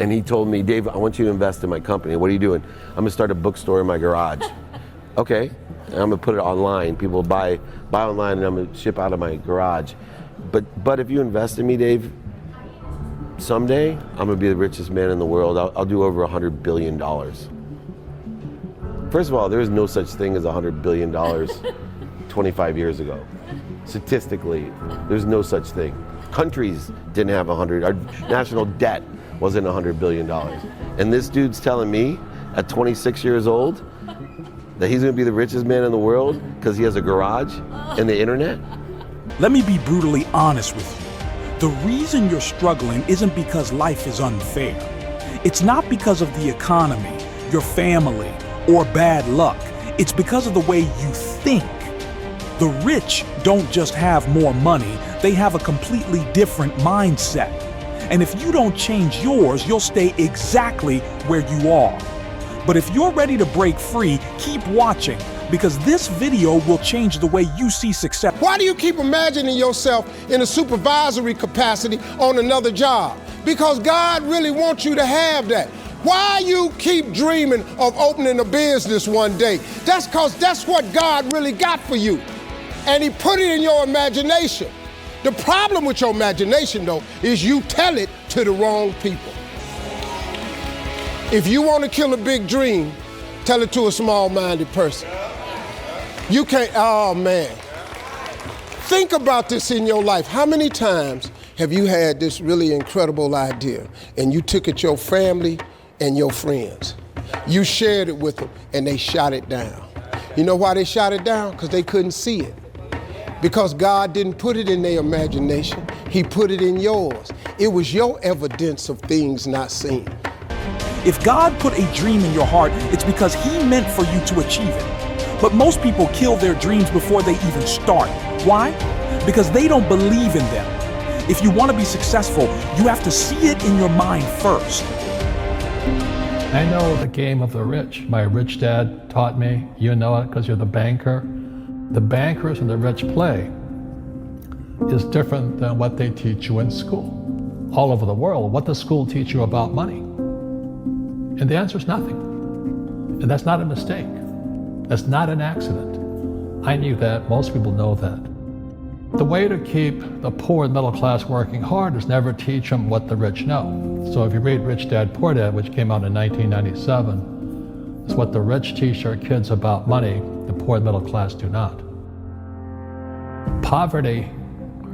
And he told me, Dave, I want you to invest in my company. What are you doing? I'm gonna start a bookstore in my garage. Okay, and I'm gonna put it online. People buy online and I'm gonna ship out of my garage. But if you invest in me, Dave, someday I'm gonna be the richest man in the world. I'll do over $100 billion. First of all, there is no such thing as $100 billion 25 years ago. Statistically, there's no such thing. Countries didn't have 100, our national debt wasn't $100 billion. And this dude's telling me at 26 years old that he's gonna be the richest man in the world because he has a garage and the internet? Let me be brutally honest with you. The reason you're struggling isn't because life is unfair. It's not because of the economy, your family, or bad luck. It's because of the way you think. The rich don't just have more money, they have a completely different mindset. And if you don't change yours, you'll stay exactly where you are. But if you're ready to break free, keep watching, because this video will change the way you see success. Why do you keep imagining yourself in a supervisory capacity on another job? Because God really wants you to have that. Why you keep dreaming of opening a business one day? That's because that's what God really got for you. And he put it in your imagination. The problem with your imagination, though, is you tell it to the wrong people. If you want to kill a big dream, tell it to a small-minded person. You can't, oh man. Think about this in your life. How many times have you had this really incredible idea and you took it to your family and your friends? You shared it with them and they shot it down. You know why they shot it down? Because they couldn't see it. Because God didn't put it in their imagination, he put it in yours. It was your evidence of things not seen. If God put a dream in your heart, it's because he meant for you to achieve it. But most people kill their dreams before they even start. Why? Because they don't believe in them. If you want to be successful, you have to see it in your mind first. I know the game of the rich. My rich dad taught me. You know it because you're the banker. The bankers and the rich play is different than what they teach you in school. All over the world, what does school teach you about money? And the answer is nothing. And that's not a mistake. That's not an accident. I knew that, most people know that. The way to keep the poor and middle class working hard is never teach them what the rich know. So if you read Rich Dad, Poor Dad, which came out in 1997, it's what the rich teach their kids about money, the poor and middle class do not. Poverty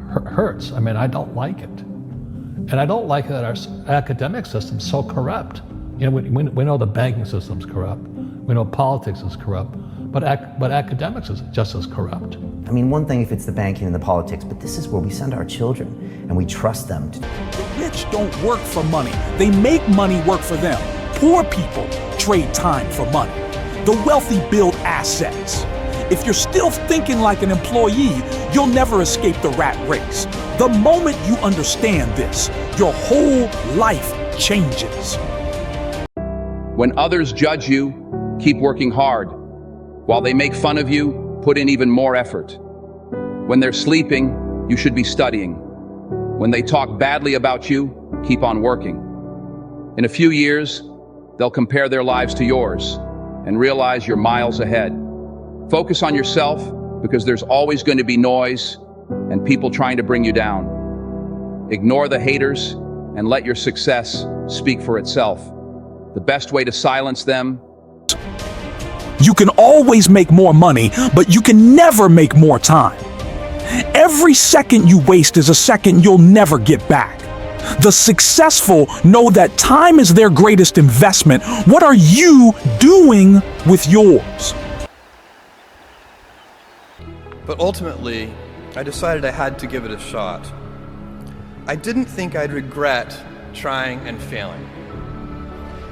hurts. I mean, I don't like it. And I don't like that our academic system's so corrupt. You know, we know the banking system's corrupt. We know politics is corrupt. But academics is just as corrupt. I mean, one thing if it's the banking and the politics, but this is where we send our children and we trust them. The rich don't work for money. They make money work for them. Poor people trade time for money. The wealthy build assets. If you're still thinking like an employee, you'll never escape the rat race. The moment you understand this, your whole life changes. When others judge you, keep working hard. While they make fun of you, put in even more effort. When they're sleeping, you should be studying. When they talk badly about you, keep on working. In a few years, they'll compare their lives to yours and realize you're miles ahead. Focus on yourself because there's always going to be noise and people trying to bring you down. Ignore the haters and let your success speak for itself. The best way to silence them. You can always make more money, but you can never make more time. Every second you waste is a second you'll never get back. The successful know that time is their greatest investment. What are you doing with yours? But ultimately, I decided I had to give it a shot. I didn't think I'd regret trying and failing.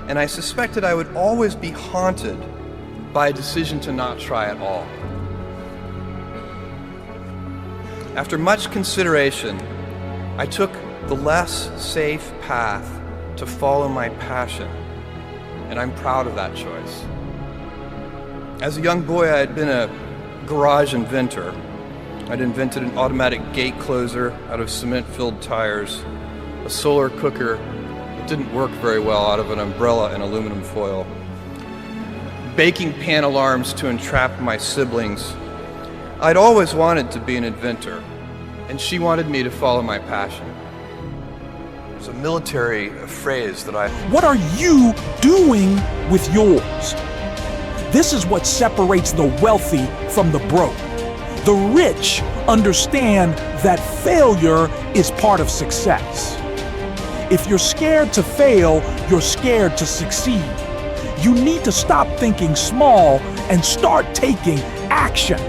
And I suspected I would always be haunted by a decision to not try at all. After much consideration, I took the less safe path to follow my passion, and I'm proud of that choice. As a young boy, I had been a garage inventor. I'd invented an automatic gate closer out of cement-filled tires, a solar cooker, a didn't work very well out of an umbrella and aluminum foil. Baking pan alarms to entrap my siblings. I'd always wanted to be an inventor, and she wanted me to follow my passion. It's a military phrase that What are you doing with yours? This is what separates the wealthy from the broke. The rich understand that failure is part of success. If you're scared to fail, you're scared to succeed. You need to stop thinking small and start taking action.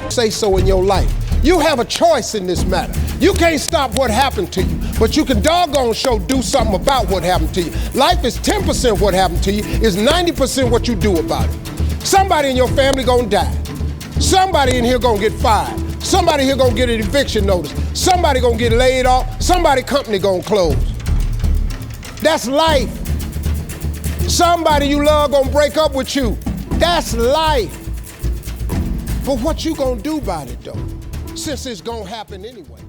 Say so in your life. You have a choice in this matter. You can't stop what happened to you, but you can doggone sure do something about what happened to you. Life is 10% what happened to you, is 90% what you do about it. Somebody in your family gonna die. Somebody in here gonna get fired. Somebody here gonna get an eviction notice. Somebody gonna get laid off. Somebody company gonna close. That's life. Somebody you love gonna break up with you. That's life. But what you gonna do about it though? Since it's gonna happen anyway.